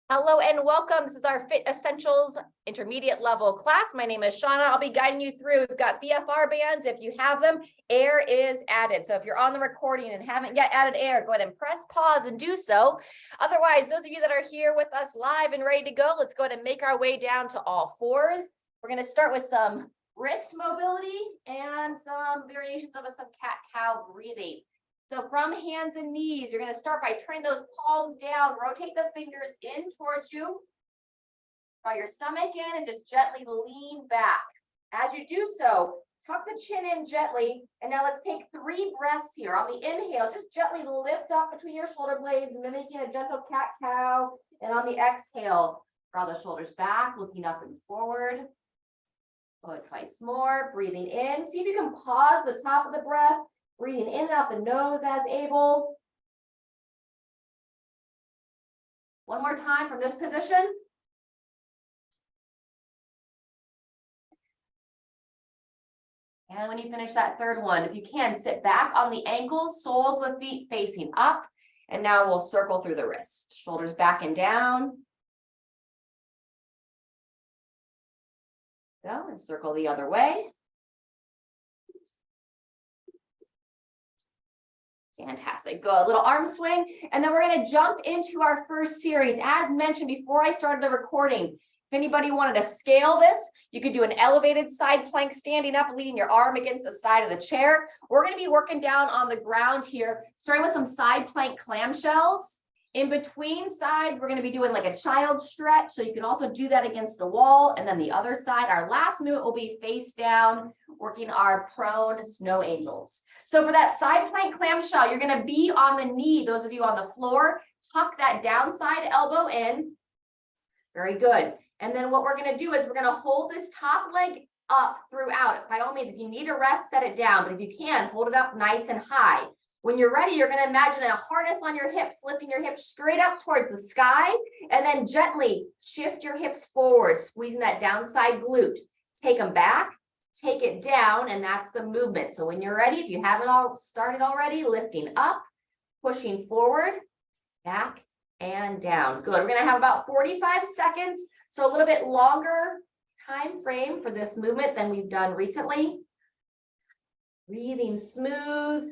Hello and welcome. This is our Fit Essentials intermediate level class. My name is Shauna. I'll be guiding you through. We've got BFR bands. If you have them, air is added. So if you're on the recording and haven't yet added air, go ahead and press pause and do so. Otherwise, those of you that are here with us live and ready to go, let's go ahead and make our way down to all fours. We're going to start with some wrist mobility and some variations of some cat-cow breathing. So from hands and knees, you're going to start by turning those palms down, rotate the fingers in towards you, draw your stomach in and just gently lean back. As you do so, tuck the chin in gently, and now let's take 3 breaths here. On the inhale, just gently lift up between your shoulder blades, mimicking a gentle cat-cow, and on the exhale, draw the shoulders back, looking up and forward. Go twice more, breathing in. See if you can pause the top of the breath. Breathing in and out the nose as able. One more time from this position. And when you finish that third one, if you can, sit back on the ankles, soles of the feet facing up. And now we'll circle through the wrist. Shoulders back and down. Go and circle the other way. Fantastic. Go a little arm swing, and then we're going to jump into our first series. As mentioned before I started the recording, if anybody wanted to scale this, you could do an elevated side plank standing up, leaning your arm against the side of the chair. We're going to be working down on the ground here, starting with some side plank clamshells. In between sides, we're going to be doing like a child stretch. So you can also do that against the wall. And then the other side, our last movement will be face down, working our prone snow angels. So for that side plank clamshell, you're going to be on the knee. Those of you on the floor, tuck that downside elbow in. Very good. And then what we're going to do is we're going to hold this top leg up throughout. By all means, if you need a rest, set it down. But if you can, hold it up nice and high. When you're ready, you're going to imagine a harness on your hips, lifting your hips straight up towards the sky, and then gently shift your hips forward, squeezing that downside glute. Take them back, take it down, and that's the movement. So when you're ready, if you haven't all started already, lifting up, pushing forward, back, and down. Good. We're going to have about 45 seconds, so a little bit longer time frame for this movement than we've done recently. Breathing smooth.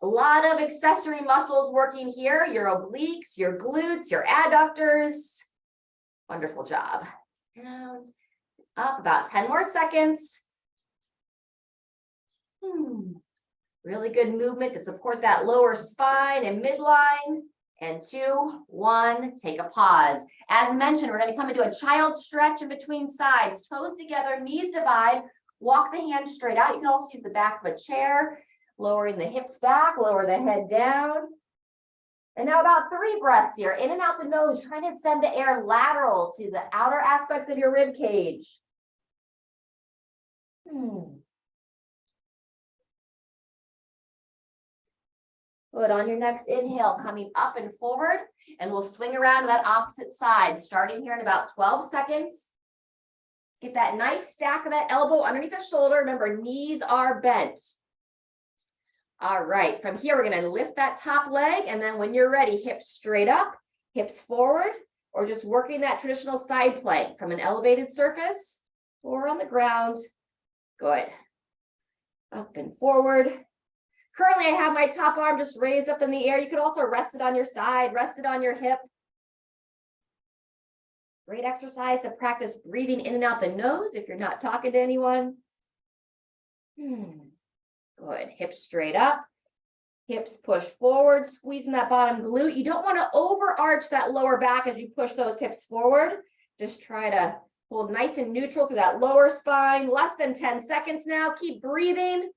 A lot of accessory muscles working here, your obliques, your glutes, your adductors. Wonderful job. Down, up, about 10 more seconds. Really good movement to support that lower spine and midline. And 2, 1, take a pause. As mentioned, we're going to come into a child stretch in between sides, toes together, knees divide, walk the hands straight out. You can also use the back of a chair. Lowering the hips back, lower the head down. And now about 3 breaths here, in and out the nose, trying to send the air lateral to the outer aspects of your rib cage. Good. On your next inhale, coming up and forward, and we'll swing around to that opposite side, starting here in about 12 seconds. Get that nice stack of that elbow underneath the shoulder. Remember, knees are bent. All right, from here, we're going to lift that top leg, and then when you're ready, hips straight up, hips forward, or just working that traditional side plank from an elevated surface or on the ground. Good. Up and forward. Currently, I have my top arm just raised up in the air. You could also rest it on your side, rest it on your hip. Great exercise to practice breathing in and out the nose if you're not talking to anyone. Good. Hips straight up. Hips push forward, squeezing that bottom glute. You don't want to overarch that lower back as you push those hips forward. Just try to hold nice and neutral through that lower spine. Less than 10 seconds now. Keep breathing.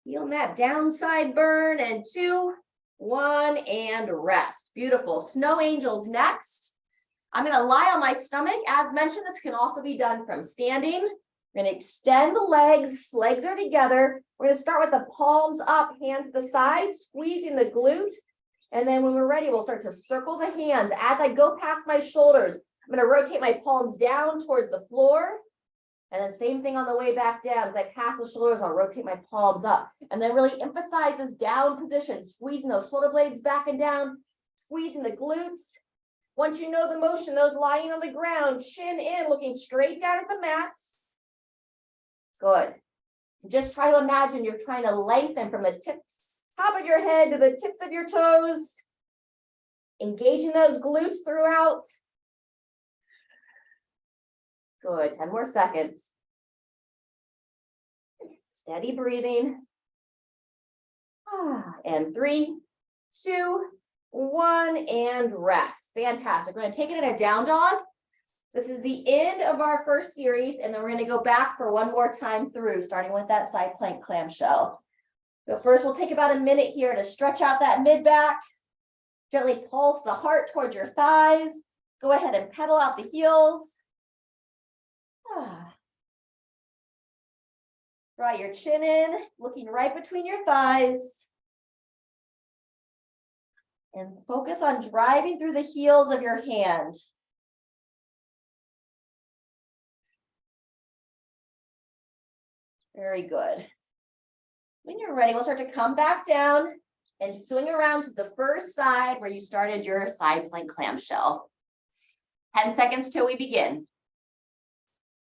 Feeling that downside burn. And 2, 1, and rest. Beautiful. Snow angels next. I'm going to lie on my stomach. As mentioned, this can also be done from standing. We're going to extend the legs. Legs are together. We're going to start with the palms up, hands to the side, squeezing the glute. And then when we're ready, we'll start to circle the hands. As I go past my shoulders, I'm going to rotate my palms down towards the floor. And then same thing on the way back down. As I pass the shoulders, I'll rotate my palms up. And then really emphasize this down position, squeezing those shoulder blades back and down, squeezing the glutes. Once you know the motion, those lying on the ground, chin in, looking straight down at the mat. Good. Just try to imagine you're trying to lengthen from the tips, top of your head to the tips of your toes. Engaging those glutes throughout. Good, 10 more seconds. Steady breathing. And 3, 2, 1, and rest. Fantastic. We're going to take it in a down dog. This is the end of our first series, and then we're going to go back for one more time through, starting with that side plank clamshell. So first, we'll take about a minute here to stretch out that mid back. Gently pulse the heart towards your thighs. Go ahead and pedal out the heels. Draw your chin in, looking right between your thighs. And focus on driving through the heels of your hand. Very good. When you're ready, we'll start to come back down and swing around to the first side where you started your side plank clamshell. 10 seconds till we begin.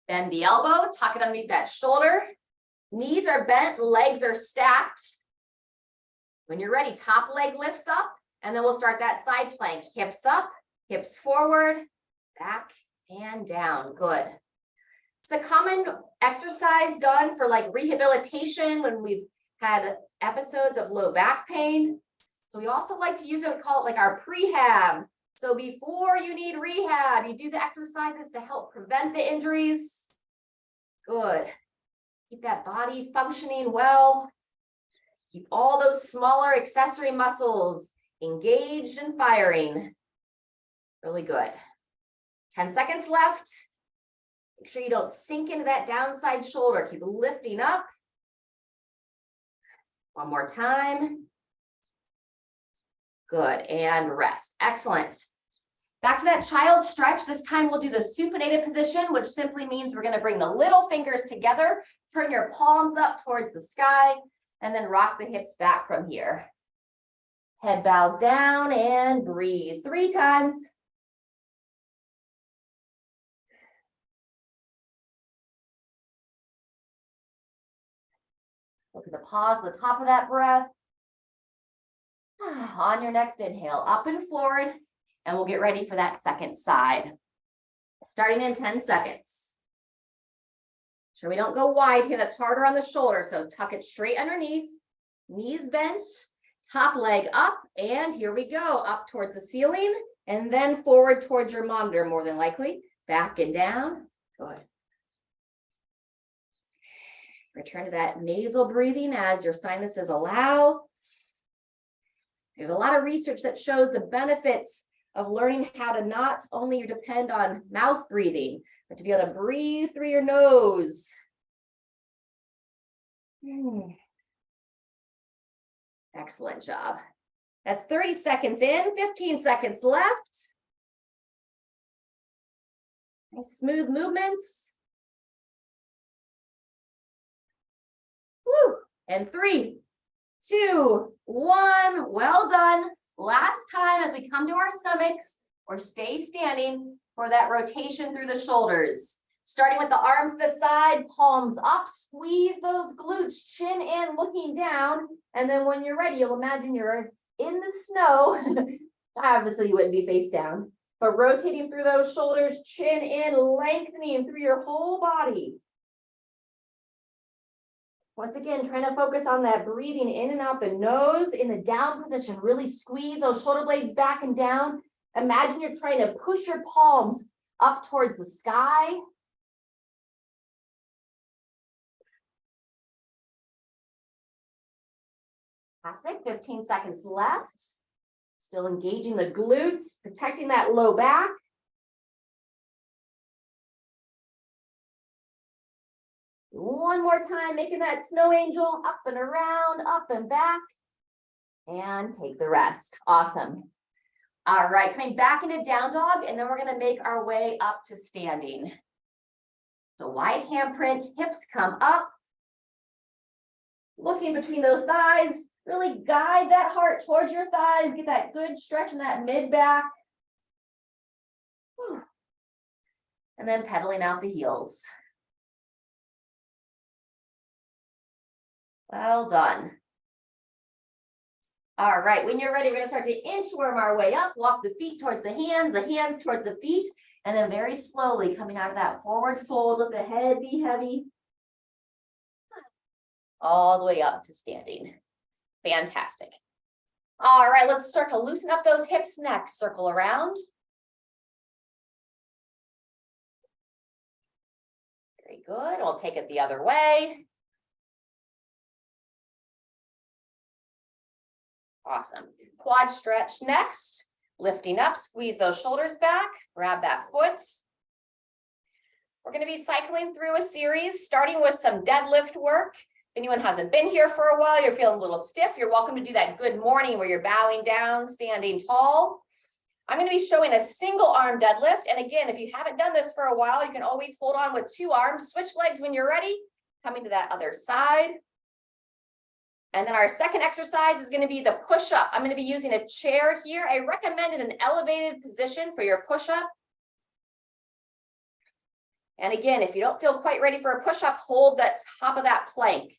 Bend the elbow, tuck it underneath that shoulder. Knees are bent, legs are stacked. When you're ready, top leg lifts up, and then we'll start that side plank. Hips up, hips forward, back and down. Good. It's a common exercise done for like rehabilitation when we've had episodes of low back pain. So we also like to use it, we call it like our prehab. So before you need rehab, you do the exercises to help prevent the injuries. Good. Keep that body functioning well. Keep all those smaller accessory muscles engaged and firing. Really good. 10 seconds left. Make sure you don't sink into that downside shoulder. Keep lifting up. One more time. Good, and rest. Excellent. Back to that child stretch. This time we'll do the supinated position, which simply means we're going to bring the little fingers together, turn your palms up towards the sky, and then rock the hips back from here. Head bows down and breathe 3 times. Look at the pause at the top of that breath. On your next inhale, up and forward, and we'll get ready for that second side. Starting in 10 seconds. Sure we don't go wide here, that's harder on the shoulder, so tuck it straight underneath, knees bent, top leg up, and here we go, up towards the ceiling, and then forward towards your monitor, more than likely, back and down. Good. Return to that nasal breathing as your sinuses allow. There's a lot of research that shows the benefits of learning how to not only depend on mouth breathing, but to be able to breathe through your nose. Excellent job. That's 30 seconds in, 15 seconds left. Nice smooth movements. Woo. And 3, 2, 1. Well done. Last time as we come to our stomachs, or stay standing for that rotation through the shoulders. Starting with the arms to the side, palms up, squeeze those glutes, chin in, looking down. And then when you're ready, you'll imagine you're in the snow. Obviously you wouldn't be face down, but rotating through those shoulders, chin in, lengthening through your whole body. Once again, trying to focus on that breathing in and out the nose in the down position. Really squeeze those shoulder blades back and down. Imagine you're trying to push your palms up towards the sky. Fantastic. 15 seconds left. Still engaging the glutes, protecting that low back. One more time, making that snow angel up and around, up and back, and take the rest. Awesome. All right, coming back into down dog, and then we're going to make our way up to standing. So wide handprint, hips come up, looking between those thighs, Really guide that heart towards your thighs. Get that good stretch in that mid back. And then pedaling out the heels. Well done. All right, when you're ready, we're gonna start to inchworm our way up, walk the feet towards the hands towards the feet, and then very slowly coming out of that forward fold, let the head be heavy. All the way up to standing. Fantastic. All right, let's start to loosen up those hips next. Circle around. Very good. We'll take it the other way. Awesome. Quad stretch next. Lifting up, squeeze those shoulders back, grab that foot. We're going to be cycling through a series, starting with some deadlift work. If anyone hasn't been here for a while, you're feeling a little stiff, you're welcome to do that good morning where you're bowing down, standing tall. I'm going to be showing a single arm deadlift. And again, if you haven't done this for a while, you can always hold on with two arms, switch legs when you're ready, coming to that other side. And then our second exercise is going to be the push-up. I'm going to be using a chair here. I recommend an elevated position for your push-up. And again, if you don't feel quite ready for a push-up, hold that top of that plank.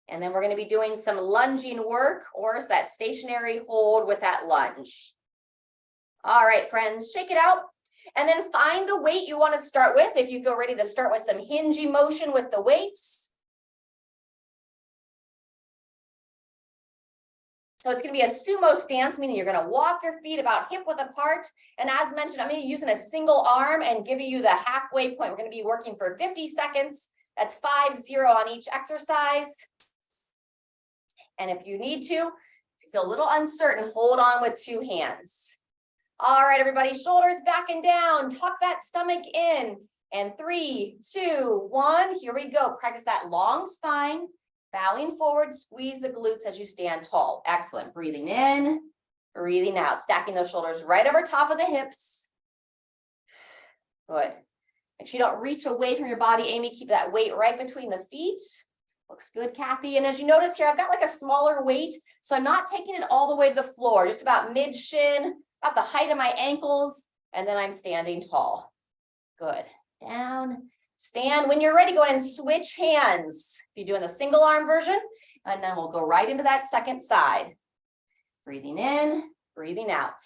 And then we're going to be doing some lunging work, or that stationary hold with that lunge. All right, friends, shake it out. And then find the weight you want to start with. If you feel ready to start with some hingy motion with the weights. So it's going to be a sumo stance, meaning you're going to walk your feet about hip width apart. And as mentioned, I'm going to be using a single arm and giving you the halfway point. We're going to be working for 50 seconds. That's 5-0 on each exercise. And if you need to, if you feel a little uncertain, hold on with two hands. All right, everybody, shoulders back and down. Tuck that stomach in. And 3, 2, 1. Here we go. Practice that long spine. Bowing forward, squeeze the glutes as you stand tall. Excellent. Breathing in, breathing out. Stacking those shoulders right over top of the hips. Good. Make sure you don't reach away from your body, Amy. Keep that weight right between the feet. Looks good, Kathy. And as you notice here, I've got like a smaller weight, so I'm not taking it all the way to the floor, just about mid-shin, about the height of my ankles, and then I'm standing tall. Good. Down. Stand. When you're ready, go ahead and switch hands. If you're doing the single arm version, and then we'll go right into that second side. Breathing in, breathing out.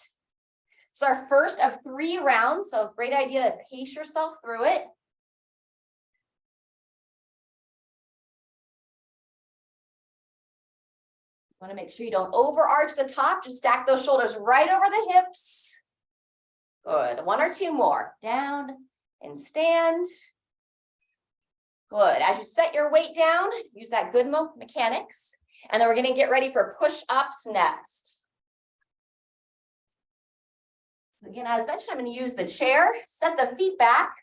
It's our first of 3 rounds, so great idea to pace yourself through it. Want to make sure you don't overarch the top, just stack those shoulders right over the hips. Good. 1 or 2 more. Down and stand. Good. As you set your weight down, use that good mechanics. And then we're going to get ready for push-ups next. Again, as mentioned, I'm going to use the chair, set the feet back,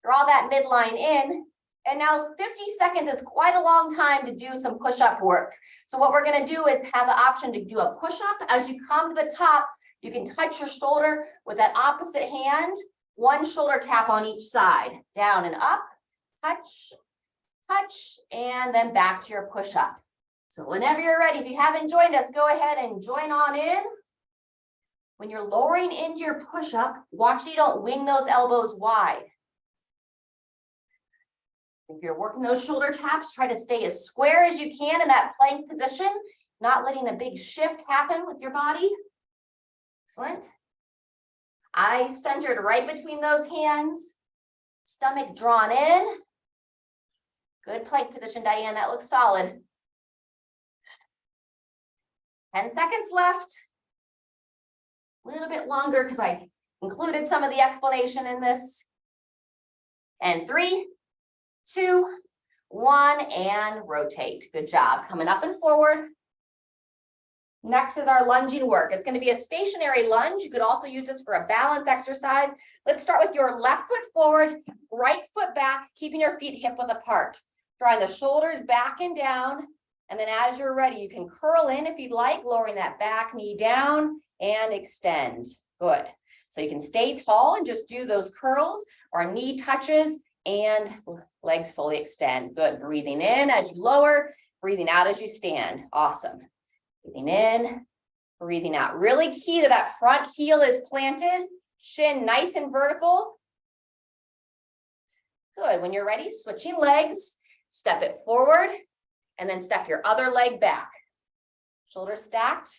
draw that midline in. And now 50 seconds is quite a long time to do some push-up work. So what we're going to do is have the option to do a push-up. As you come to the top, you can touch your shoulder with that opposite hand, 1 shoulder tap on each side, down and up. Touch, touch, and then back to your push-up. So whenever you're ready, if you haven't joined us, go ahead and join on in. When you're lowering into your push-up, watch so you don't wing those elbows wide. If you're working those shoulder taps, try to stay as square as you can in that plank position, not letting a big shift happen with your body. Excellent. Eyes centered right between those hands. Stomach drawn in. Good plank position, Diane. That looks solid. 10 seconds left. A little bit longer because I included some of the explanation in this. And 3, 2, 1, and rotate. Good job. Coming up and forward. Next is our lunging work. It's going to be a stationary lunge. You could also use this for a balance exercise. Let's start with your left foot forward, right foot back, keeping your feet hip width apart. Drawing the shoulders back and down. And then as you're ready, you can curl in if you'd like, lowering that back knee down and extend. Good. So you can stay tall and just do those curls or knee touches and legs fully extend. Good. Breathing in as you lower, Breathing out as you stand. Awesome. Breathing in, breathing out. Really key to that front heel is planted, shin nice and vertical. Good. When you're ready, switching legs, step it forward, and then step your other leg back. Shoulders stacked,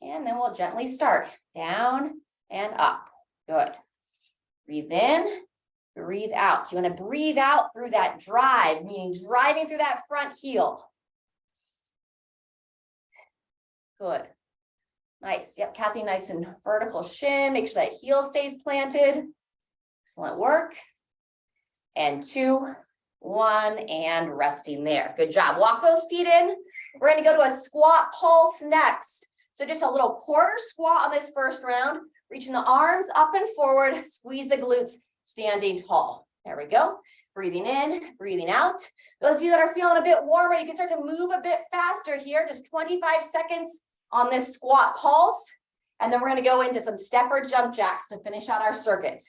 and then we'll gently start down and up. Good. Breathe in, breathe out. You want to breathe out through that drive, meaning driving through that front heel. Good. Nice. Yep, Kathy, nice and vertical shin. Make sure that heel stays planted. Excellent work. And 2, 1, and resting there. Good job. Walk those feet in. We're going to go to a squat pulse next. So just a little quarter squat on this first round, reaching the arms up and forward, squeeze the glutes, standing tall. There we go. Breathing in, breathing out. Those of you that are feeling a bit warmer, you can start to move a bit faster here, just 25 seconds on this squat pulse. And then we're going to go into some step or jump jacks to finish out our circuit.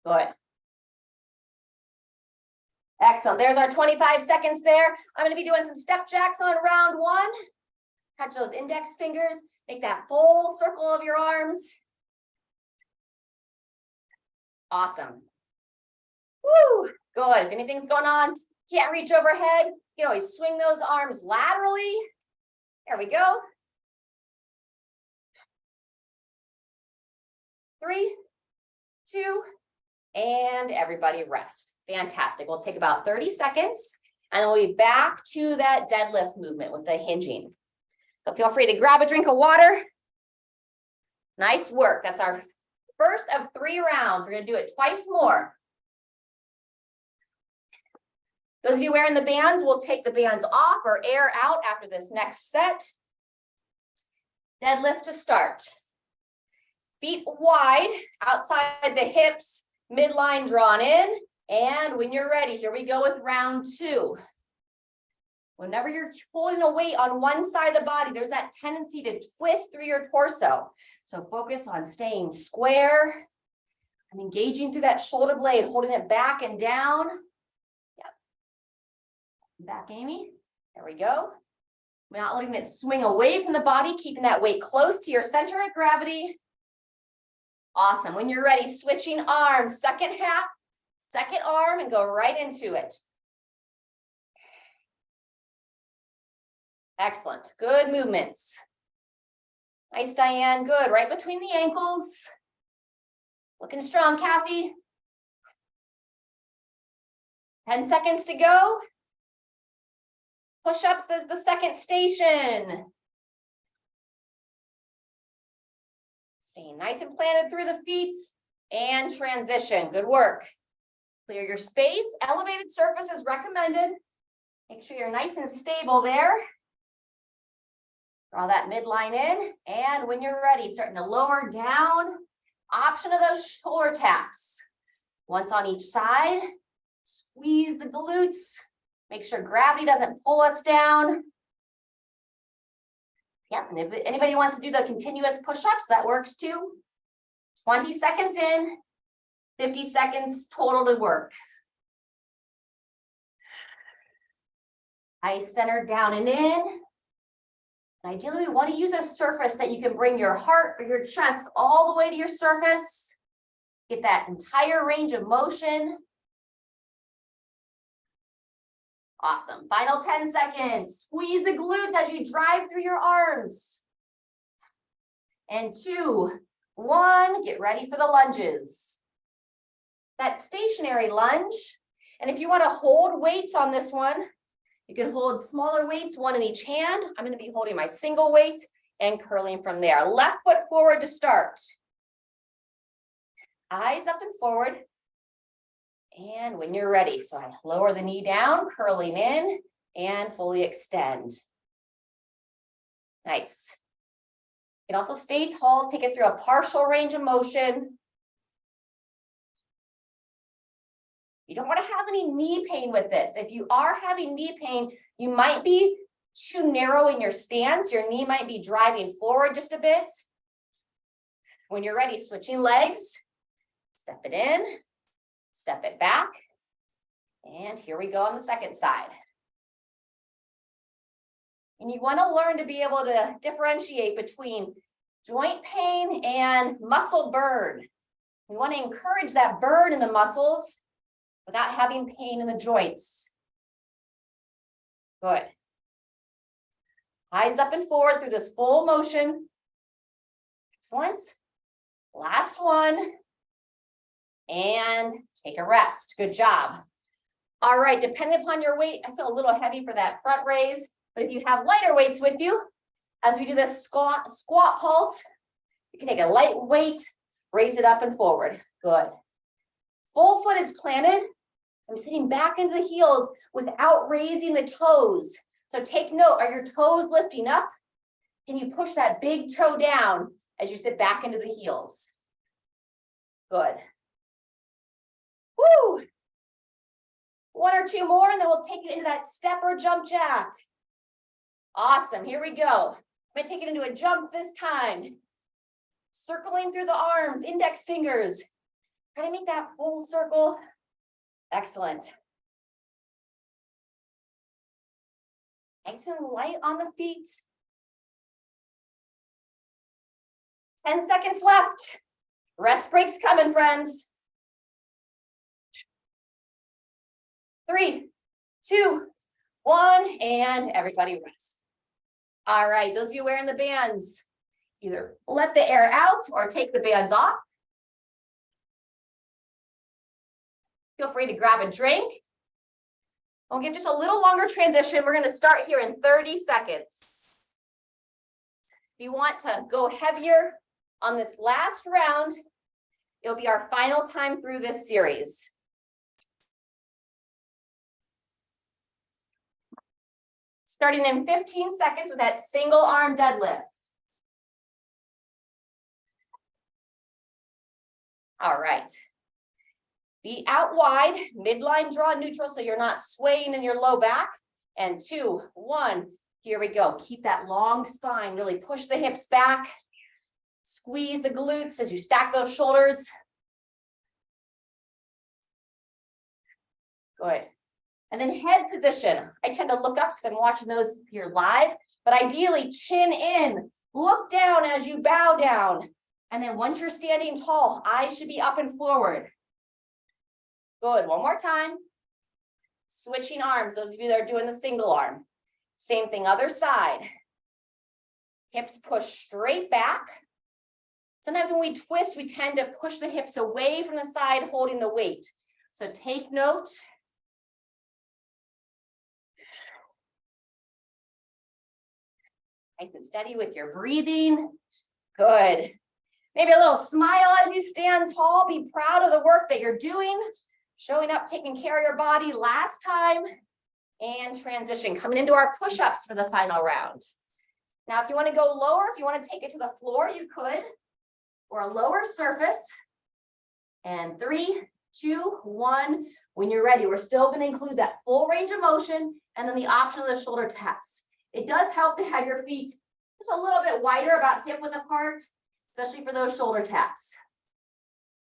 Good. Excellent. There's our 25 seconds there. I'm going to be doing some step jacks on round 1. Touch those index fingers. Make that full circle of your arms. Awesome. Woo. Good. If anything's going on, can't reach overhead, you can always swing those arms laterally. There we go. 3, 2, and everybody rest. Fantastic. We'll take about 30 seconds and then we'll be back to that deadlift movement with the hinging. So feel free to grab a drink of water. Nice work. That's our first of 3 rounds. We're going to do it twice more. Those of you wearing the bands, we'll take the bands off or air out after this next set. Deadlift to start. Feet wide, outside the hips, midline drawn in. And when you're ready, here we go with round 2. Whenever you're holding a weight on one side of the body, there's that tendency to twist through your torso. So focus on staying square. I'm engaging through that shoulder blade, holding it back and down. Yep. Back, Amy. There we go. We're not letting it swing away from the body, keeping that weight close to your center of gravity. Awesome. When you're ready, switching arms, second half, second arm, and go right into it. Excellent. Good movements. Nice, Diane. Good. Right between the ankles. Looking strong, Kathy. 10 seconds to go. Push-ups is the second station. Staying nice and planted through the feet and transition. Good work. Clear your space. Elevated surface is recommended. Make sure you're nice and stable there. Draw that midline in. And when you're ready, starting to lower down. Option of those shoulder taps. Once on each side. Squeeze the glutes. Make sure gravity doesn't pull us down. Yep, and if anybody wants to do the continuous push-ups, that works too. 20 seconds in, 50 seconds total to work. Eyes centered down and in. And ideally, we want to use a surface that you can bring your heart or your chest all the way to your surface. Get that entire range of motion. Awesome. Final 10 seconds. Squeeze the glutes as you drive through your arms. And 2, 1, get ready for the lunges. That stationary lunge. And if you want to hold weights on this one, you can hold smaller weights, one in each hand. I'm going to be holding my single weight and curling from there. Left foot forward to start. Eyes up and forward. And when you're ready, so I lower the knee down, curling in, and fully extend. Nice. You can also stay tall, take it through a partial range of motion. You don't want to have any knee pain with this. If you are having knee pain, you might be too narrow in your stance. Your knee might be driving forward just a bit. When you're ready, switching legs, step it in. Step it back. And here we go on the second side. And you want to learn to be able to differentiate between joint pain and muscle burn. We want to encourage that burn in the muscles without having pain in the joints. Good. Eyes up and forward through this full motion. Excellent. Last one. And take a rest. Good job. All right, depending upon your weight, I feel a little heavy for that front raise, but if you have lighter weights with you, as we do this squat pulse, you can take a light weight, raise it up and forward. Good. Full foot is planted. I'm sitting back into the heels without raising the toes. So take note, are your toes lifting up? Can you push that big toe down as you sit back into the heels? Good. Woo! One or two more, and then we'll take it into that step or jump jack. Awesome, here we go. I'm gonna take it into a jump this time. Circling through the arms, index fingers. Try to make that full circle. Excellent. Nice and light on the feet. 10 seconds left. Rest breaks coming, friends. 3, 2, 1, and everybody rest. All right, those of you wearing the bands, either let the air out or take the bands off. Feel free to grab a drink. We'll give just a little longer transition. We're going to start here in 30 seconds. If you want to go heavier on this last round, it'll be our final time through this series. Starting in 15 seconds with that single arm deadlift. All right. Feet out wide, midline draw neutral so you're not swaying in your low back. And 2, 1, here we go. Keep that long spine, really push the hips back. Squeeze the glutes as you stack those shoulders. Good. And then head position. I tend to look up because I'm watching those here live, but ideally chin in, look down as you bow down. And then once you're standing tall, eyes should be up and forward. Good, one more time. Switching arms, those of you that are doing the single arm. Same thing, other side. Hips push straight back. Sometimes when we twist, we tend to push the hips away from the side, holding the weight. So take note. Nice and steady with your breathing. Good. Maybe a little smile as you stand tall. Be proud of the work that you're doing. Showing up, taking care of your body last time. And transition, coming into our push-ups for the final round. Now, if you want to go lower, if you want to take it to the floor, you could. Or a lower surface. And 3, 2, 1. When you're ready, we're still going to include that full range of motion and then the option of the shoulder taps. It does help to have your feet just a little bit wider, about hip width apart, especially for those shoulder taps.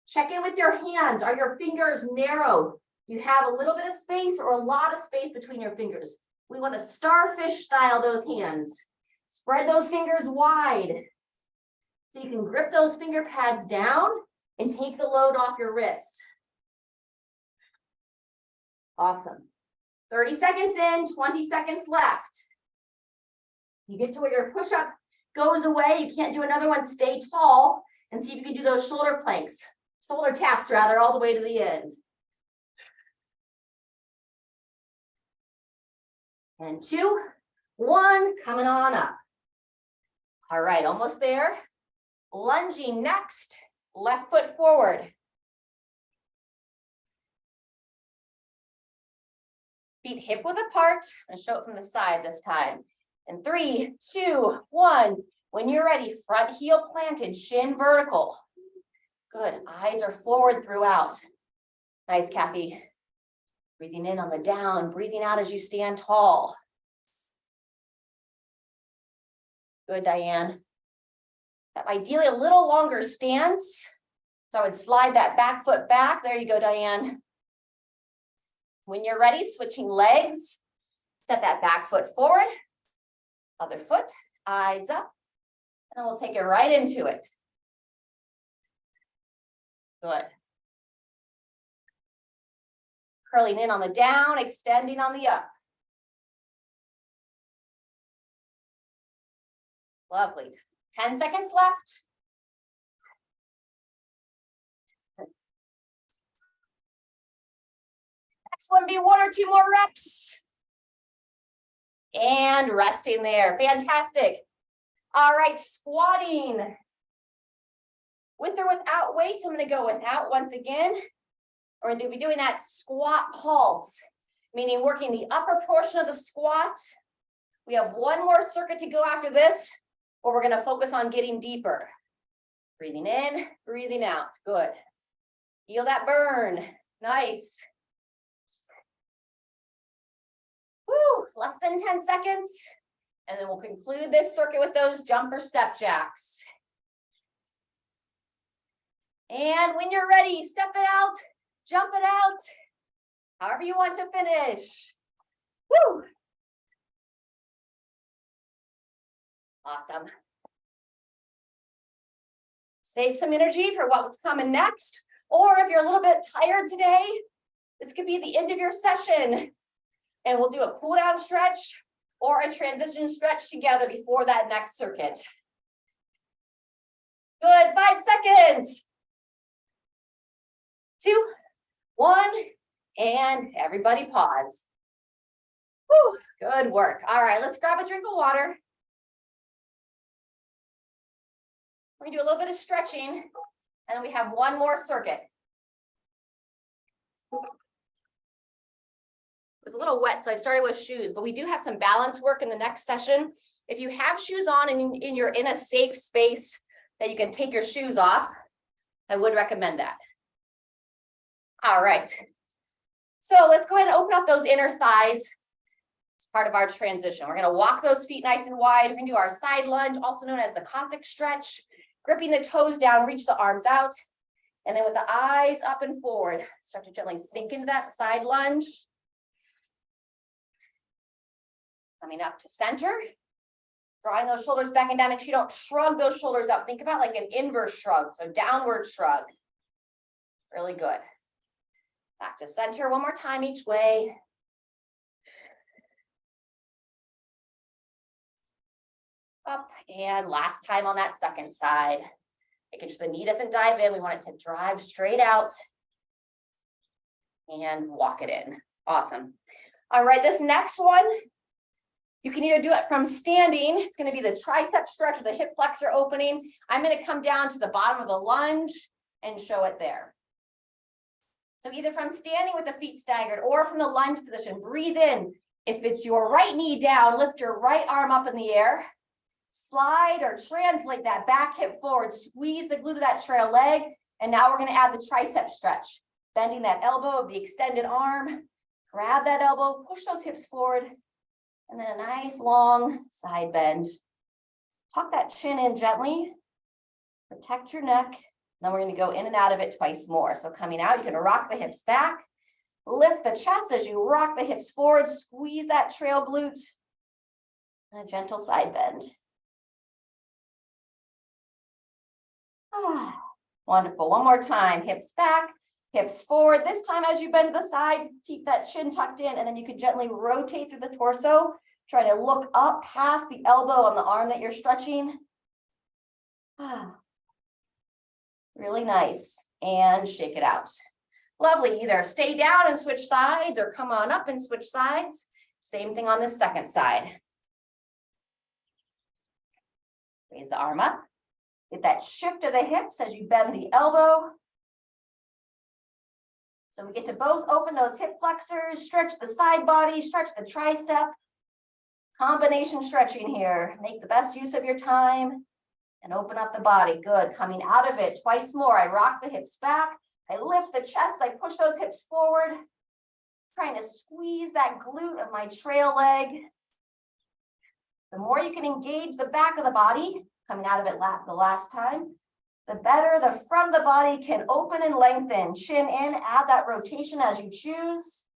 Check in with your hands. Are your fingers narrow? Do you have a little bit of space or a lot of space between your fingers? We want to starfish style those hands. Spread those fingers wide so you can grip those finger pads down and take the load off your wrist. Awesome. 30 seconds in, 20 seconds left. You get to where your push-up goes away. You can't do another one. Stay tall and see if you can do those shoulder planks, shoulder taps rather, all the way to the end. And 2, 1, coming on up. All right, almost there. Lunging next, left foot forward. Feet hip width apart. I'm gonna show it from the side this time. And 3, 2, 1. When you're ready, front heel planted, shin vertical. Good, eyes are forward throughout. Nice, Kathy. Breathing in on the down, breathing out as you stand tall. Good, Diane. Ideally, a little longer stance. So I would slide that back foot back. There you go, Diane. When you're ready, switching legs. Step that back foot forward. Other foot, eyes up, and we'll take it right into it. Good. Curling in on the down, extending on the up. Lovely. 10 seconds left. Excellent. Be 1 or 2 more reps. And resting there. Fantastic. All right, squatting. With or without weights, I'm going to go without once again. We're going to be doing that squat pulse, meaning working the upper portion of the squat. We have 1 more circuit to go after this, where we're going to focus on getting deeper. Breathing in, breathing out. Good. Feel that burn. Nice. Woo, less than 10 seconds. And then we'll conclude this circuit with those jumper step jacks. And when you're ready, step it out, jump it out, however you want to finish. Woo! Awesome. Save some energy for what's coming next. Or if you're a little bit tired today, this could be the end of your session. And we'll do a cool down stretch or a transition stretch together before that next circuit. Good, 5 seconds. 2, 1, and everybody pause. Whew, good work. All right, let's grab a drink of water. We're gonna do a little bit of stretching, and then we have 1 more circuit. It was a little wet, so I started with shoes, but we do have some balance work in the next session. If you have shoes on and you're in a safe space that you can take your shoes off, I would recommend that. All right, so let's go ahead and open up those inner thighs as part of our transition. We're going to walk those feet nice and wide. We're going to do our side lunge, also known as the Cossack stretch, gripping the toes down, reach the arms out, and then with the eyes up and forward, start to gently sink into that side lunge. Coming up to center, drawing those shoulders back and down. Make sure you don't shrug those shoulders up. Think about like an inverse shrug, so downward shrug. Really good. Back to center 1 more time each way. Up, and last time on that second side. Making sure the knee doesn't dive in. We want it to drive straight out and walk it in. Awesome. All right, this next one, you can either do it from standing. It's going to be the tricep stretch with the hip flexor opening. I'm going to come down to the bottom of the lunge and show it there. So either from standing with the feet staggered or from the lunge position, breathe in. If it's your right knee down, lift your right arm up in the air. Slide or translate that back hip forward. Squeeze the glute of that trail leg. And now we're going to add the tricep stretch. Bending that elbow of the extended arm. Grab that elbow, push those hips forward. And then a nice long side bend. Tuck that chin in gently. Protect your neck. Then we're going to go in and out of it twice more. So coming out, you can rock the hips back. Lift the chest as you rock the hips forward. Squeeze that trail glute. And a gentle side bend. Ah, wonderful. 1 more time. Hips back, hips forward. This time as you bend to the side, keep that chin tucked in, and then you can gently rotate through the torso. Try to look up past the elbow on the arm that you're stretching. Ah. Really nice. And shake it out. Lovely. Either stay down and switch sides or come on up and switch sides. Same thing on this second side. Raise the arm up. Get that shift of the hips as you bend the elbow. So we get to both open those hip flexors, stretch the side body, stretch the tricep. Combination stretching here. Make the best use of your time. And open up the body. Good. Coming out of it twice more. I rock the hips back. I lift the chest. I push those hips forward. Trying to squeeze that glute of my trail leg. The more you can engage the back of the body, coming out of it the last time, the better the front of the body can open and lengthen. Chin in. Add that rotation as you choose.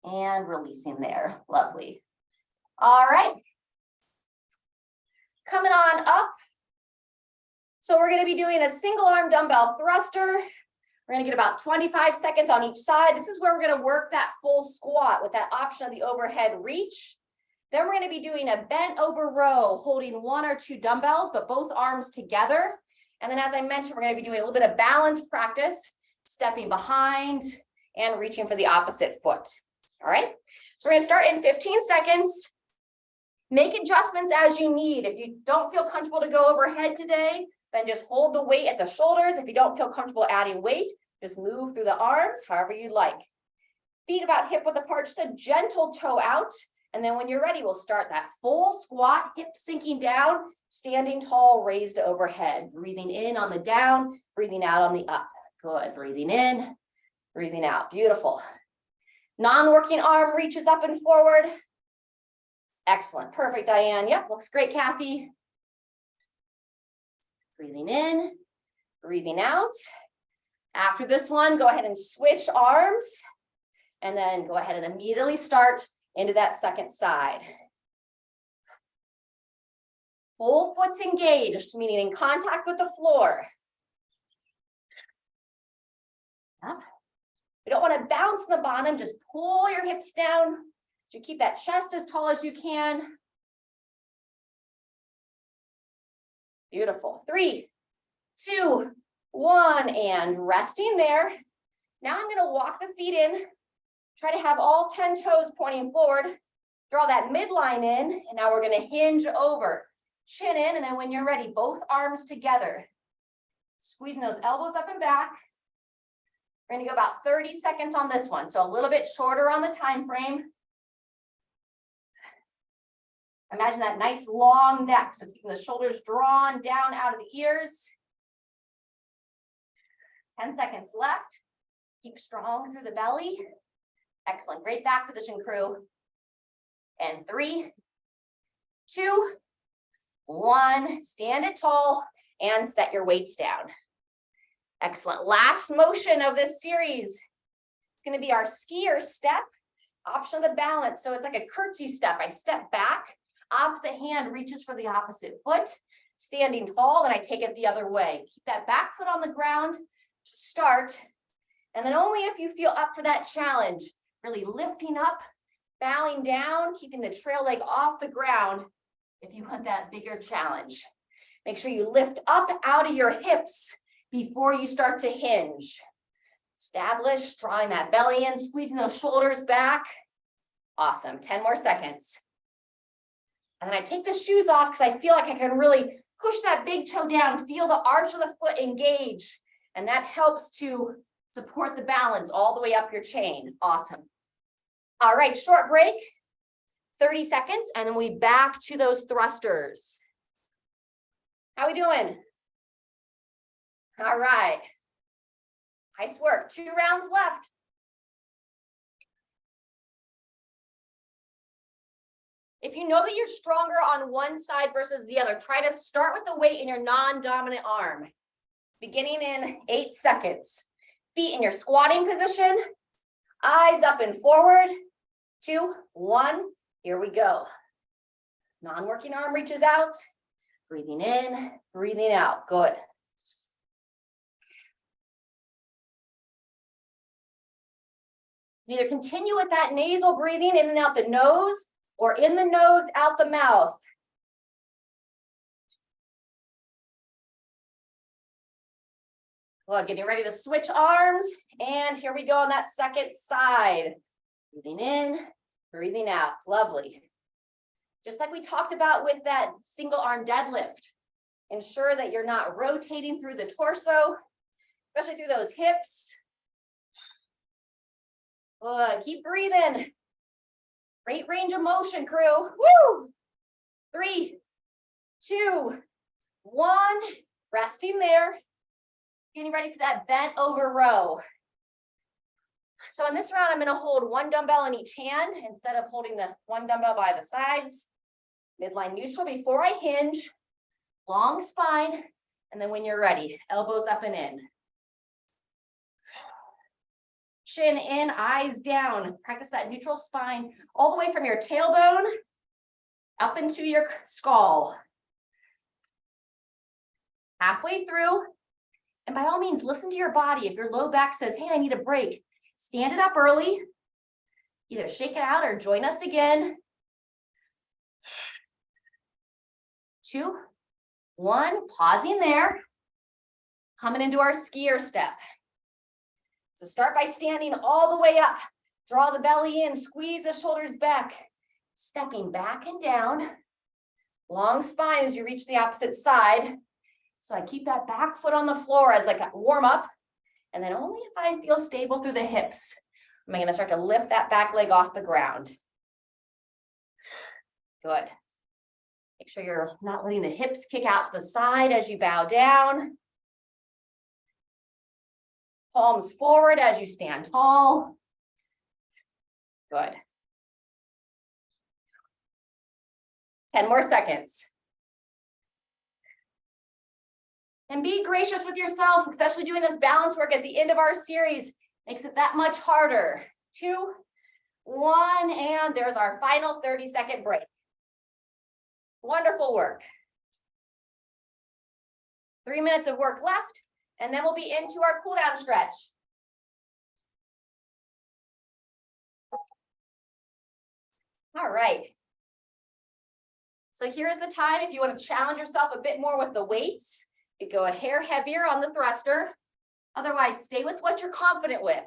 And releasing there. Lovely. All right. Coming on up. So we're going to be doing a single arm dumbbell thruster. We're going to get about 25 seconds on each side. This is where we're going to work that full squat with that option of the overhead reach. Then we're going to be doing a bent over row, holding one or two dumbbells, but both arms together. And then, as I mentioned, we're going to be doing a little bit of balance practice, stepping behind and reaching for the opposite foot. All right. So we're going to start in 15 seconds. Make adjustments as you need. If you don't feel comfortable to go overhead today, then just hold the weight at the shoulders. If you don't feel comfortable adding weight, just move through the arms, however you'd like. Feet about hip width apart, just a gentle toe out. And then when you're ready, we'll start that full squat, hips sinking down, standing tall, raised overhead. Breathing in on the down, breathing out on the up. Good. Breathing in, breathing out. Beautiful. Non-working arm reaches up and forward. Excellent. Perfect, Diane. Yep, looks great, Kathy. Breathing in, breathing out. After this one, go ahead and switch arms. And then go ahead and immediately start into that second side. Full foot's engaged, meaning in contact with the floor. Yep. You don't want to bounce the bottom, just pull your hips down. You keep that chest as tall as you can. Beautiful. 3, 2, 1, and resting there. Now I'm going to walk the feet in. Try to have all 10 toes pointing forward. Draw that midline in, and now we're going to hinge over. Chin in, and then when you're ready, both arms together. Squeezing those elbows up and back. We're going to go about 30 seconds on this one, so a little bit shorter on the time frame. Imagine that nice long neck, so keeping the shoulders drawn down out of the ears. 10 seconds left. Keep strong through the belly. Excellent. Great back position, crew. And 3, 2, 1. Stand it tall and set your weights down. Excellent. Last motion of this series is going to be our skier step, option of the balance. So it's like a curtsy step. I step back, opposite hand reaches for the opposite foot, standing tall, and I take it the other way. Keep that back foot on the ground to start. And then only if you feel up for that challenge, really lifting up, bowing down, keeping the trail leg off the ground if you want that bigger challenge. Make sure you lift up out of your hips before you start to hinge. Establish, drawing that belly in, squeezing those shoulders back. Awesome. 10 more seconds. And then I take the shoes off because I feel like I can really push that big toe down, feel the arch of the foot engage. And that helps to support the balance all the way up your chain. Awesome. All right, short break, 30 seconds, and then we back to those thrusters. How we doing? All right. Nice work. 2 rounds left. If you know that you're stronger on one side versus the other, try to start with the weight in your non-dominant arm. Beginning in 8 seconds. Feet in your squatting position. Eyes up and forward. 2, 1. Here we go. Non-working arm reaches out. Breathing in, breathing out. Good. Either continue with that nasal breathing in and out the nose, or in the nose, out the mouth. Good, getting ready to switch arms. And here we go on that second side. Breathing in, breathing out. Lovely. Just like we talked about with that single arm deadlift. Ensure that you're not rotating through the torso, especially through those hips. Good, keep breathing. Great range of motion, crew. Woo! 3, 2, 1. Resting there. Getting ready for that bent over row. So in this round, I'm going to hold 1 dumbbell in each hand instead of holding the 1 dumbbell by the sides. Midline neutral before I hinge. Long spine. And then when you're ready, elbows up and in. Chin in, eyes down. Practice that neutral spine all the way from your tailbone up into your skull. Halfway through, and by all means, listen to your body. If your low back says, hey, I need a break, stand it up early. Either shake it out or join us again. 2, 1, pausing there. Coming into our skier step. So start by standing all the way up. Draw the belly in, squeeze the shoulders back. Stepping back and down. Long spine as you reach the opposite side. So I keep that back foot on the floor as like a warm up. And then only if I feel stable through the hips, am I going to start to lift that back leg off the ground. Good. Make sure you're not letting the hips kick out to the side as you bow down. Palms forward as you stand tall. Good. 10 more seconds. And be gracious with yourself, especially doing this balance work at the end of our series. Makes it that much harder. 2, 1, and there's our final 30-second break. Wonderful work. 3 minutes of work left, and then we'll be into our cool down stretch. All right. So here's the time if you want to challenge yourself a bit more with the weights. You go a hair heavier on the thruster. Otherwise, stay with what you're confident with.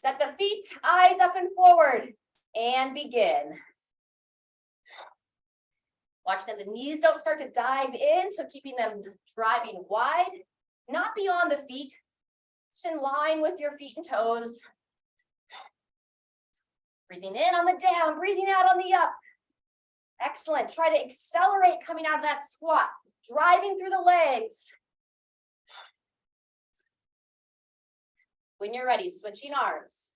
Set the feet, eyes up and forward, and begin. Watch that the knees don't start to dive in, so keeping them driving wide, not beyond the feet, just in line with your feet and toes. Breathing in on the down, breathing out on the up. Excellent. Try to accelerate coming out of that squat, driving through the legs. When you're ready, switching arms.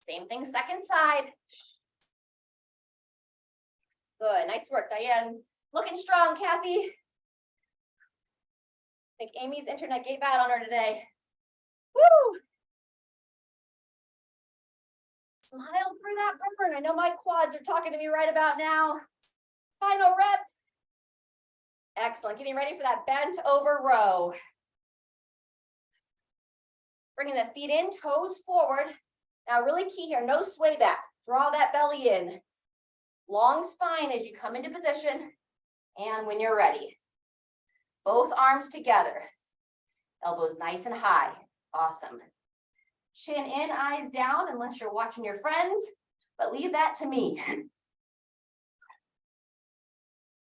Same thing, second side. Good, nice work, Diane. Looking strong, Kathy. I think Amy's internet gave out on her today. Woo! Smile through that burn. I know my quads are talking to me right about now. Final rep. Excellent, getting ready for that bent over row. Bringing the feet in, toes forward. Now really key here, no sway back. Draw that belly in. Long spine as you come into position. And when you're ready, both arms together. Elbows nice and high. Awesome. Chin in, eyes down, unless you're watching your friends, but leave that to me.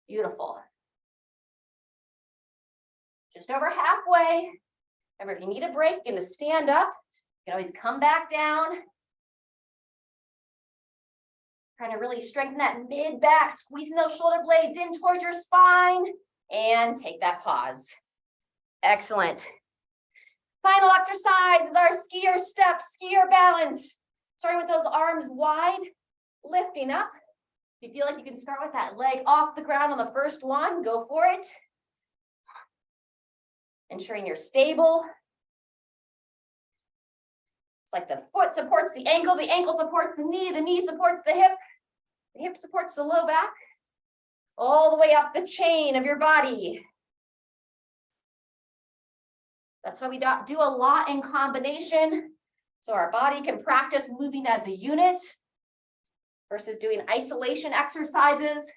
Beautiful. Just over halfway. Remember, if you need a break, you're going to stand up. You can always come back down. Trying to really strengthen that mid back, squeezing those shoulder blades in towards your spine, and take that pause. Excellent. Final exercise is our skier step, skier balance. Starting with those arms wide, lifting up. If you feel like you can start with that leg off the ground on the first one, go for it. Ensuring you're stable. It's like the foot supports the ankle supports the knee supports the hip supports the low back, all the way up the chain of your body. That's why we do a lot in combination, so our body can practice moving as a unit versus doing isolation exercises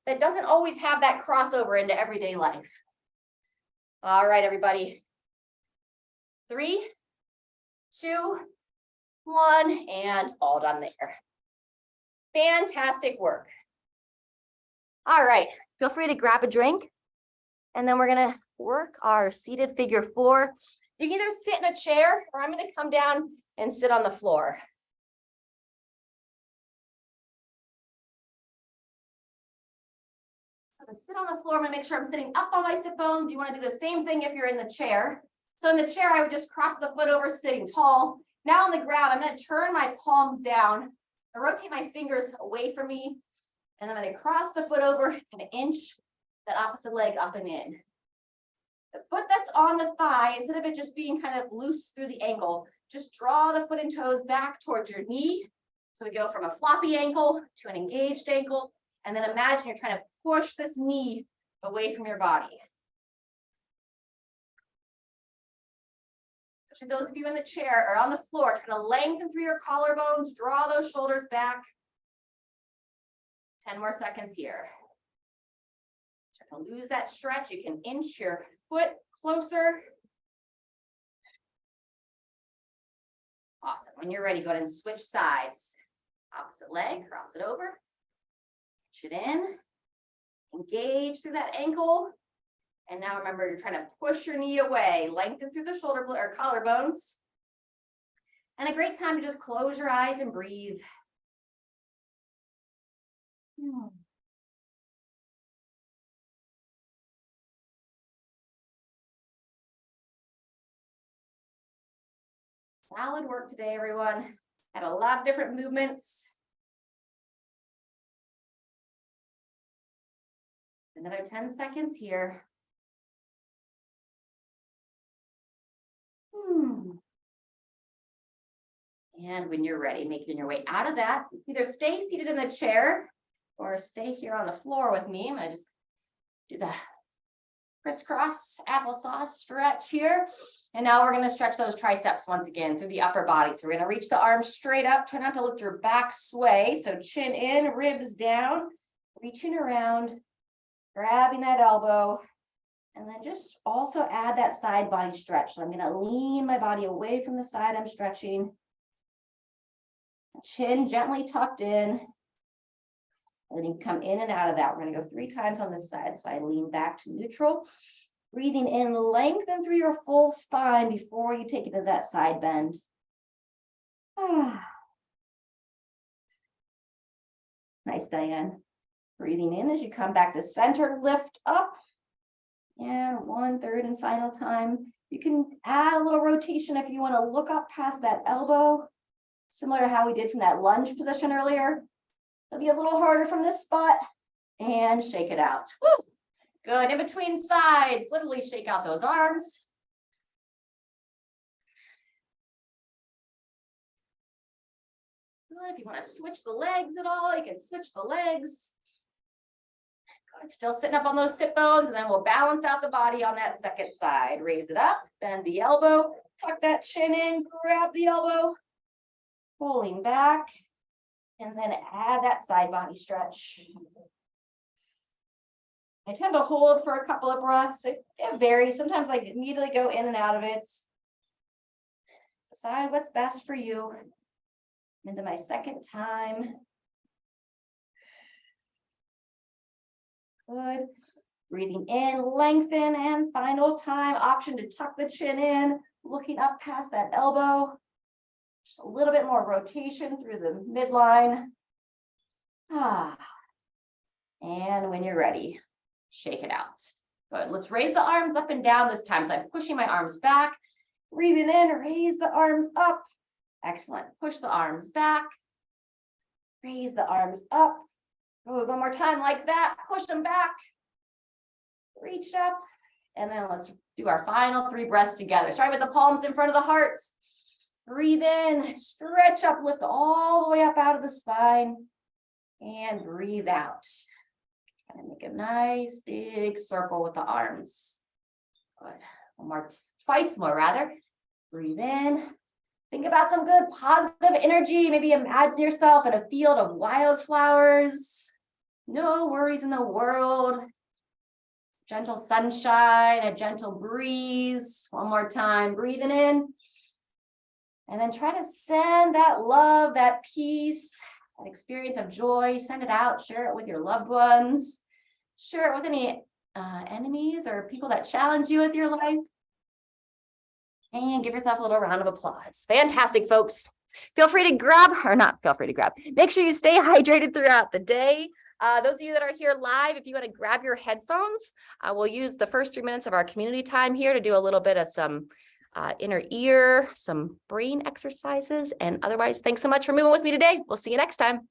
that doesn't always have that crossover into everyday life. All right, everybody. 3, 2, 1, and all done there. Fantastic work. All right, feel free to grab a drink, and then we're gonna work our seated figure 4. You can either sit in a chair, or I'm gonna come down and sit on the floor. I'm gonna sit on the floor. I'm gonna make sure I'm sitting up on my sit bones. You wanna do the same thing if you're in the chair. So in the chair, I would just cross the foot over, sitting tall. Now on the ground, I'm gonna turn my palms down. I rotate my fingers away from me, and I'm going to cross the foot over and inch that opposite leg up and in. The foot that's on the thigh, instead of it just being kind of loose through the ankle, just draw the foot and toes back towards your knee So we go from a floppy ankle to an engaged ankle, and then imagine you're trying to push this knee away from your body. So those of you in the chair or on the floor, trying to lengthen through your collarbones, draw those shoulders back. 10 more seconds here. Try to lose that stretch. You can inch your foot closer. Awesome. When you're ready, go ahead and switch sides. Opposite leg, cross it over. Push it in. Engage through that ankle. And now remember, you're trying to push your knee away, lengthen through the shoulder or collarbones. And a great time to just close your eyes and breathe. Solid work today, everyone. Had a lot of different movements. Another 10 seconds here. And when you're ready, making your way out of that, either stay seated in the chair or stay here on the floor with me. I'm going to just do the crisscross applesauce stretch here. And now we're going to stretch those triceps once again through the upper body. So we're going to reach the arms straight up. Try not to let your back sway. So chin in, ribs down, reaching around, grabbing that elbow. And then just also add that side body stretch. So I'm going to lean my body away from the side I'm stretching. Chin gently tucked in. And then you come in and out of that. We're going to go 3 times on this side. So I lean back to neutral. Breathing in, lengthen through your full spine before you take it to that side bend. Nice, Diane. Breathing in as you come back to center, lift up. And 1/3 and final time. You can add a little rotation if you want to look up past that elbow, similar to how we did from that lunge position earlier. It'll be a little harder from this spot, and shake it out. Woo! Good. In between sides, literally shake out those arms. Good. If you want to switch the legs at all, you can switch the legs. Good. Still sitting up on those sit bones, and then we'll balance out the body on that second side. Raise it up, bend the elbow, tuck that chin in, grab the elbow, pulling back, and then add that side body stretch. I tend to hold for a couple of breaths. It varies. Sometimes I immediately go in and out of it. Decide what's best for you. Into my second time. Good. Breathing in, lengthen, and final time. Option to tuck the chin in, looking up past that elbow. Just a little bit more rotation through the midline. And when you're ready, shake it out. Good. Let's raise the arms up and down this time. So I'm pushing my arms back. Breathing in, raise the arms up. Excellent. Push the arms back. Raise the arms up. Good. One more time like that. Push them back. Reach up. And then let's do our final 3 breaths together. Starting with the palms in front of the heart. Breathe in, stretch up, lift all the way up out of the spine. And breathe out. Try to make a nice big circle with the arms. Good. One more, twice more rather. Breathe in. Think about some good positive energy. Maybe imagine yourself in a field of wildflowers. No worries in the world. Gentle sunshine, a gentle breeze. One more time, breathing in. And then try to send that love, that peace, that experience of joy, send it out, share it with your loved ones, share it with any enemies or people that challenge you with your life. And give yourself a little round of applause. Fantastic, folks. Feel free to grab, or not feel free to grab. Make sure you stay hydrated throughout the day. Those of you that are here live, if you want to grab your headphones, we'll use the first 3 minutes of our community time here to do a little bit of some inner ear, some brain exercises. And otherwise, thanks so much for moving with me today. We'll see you next time.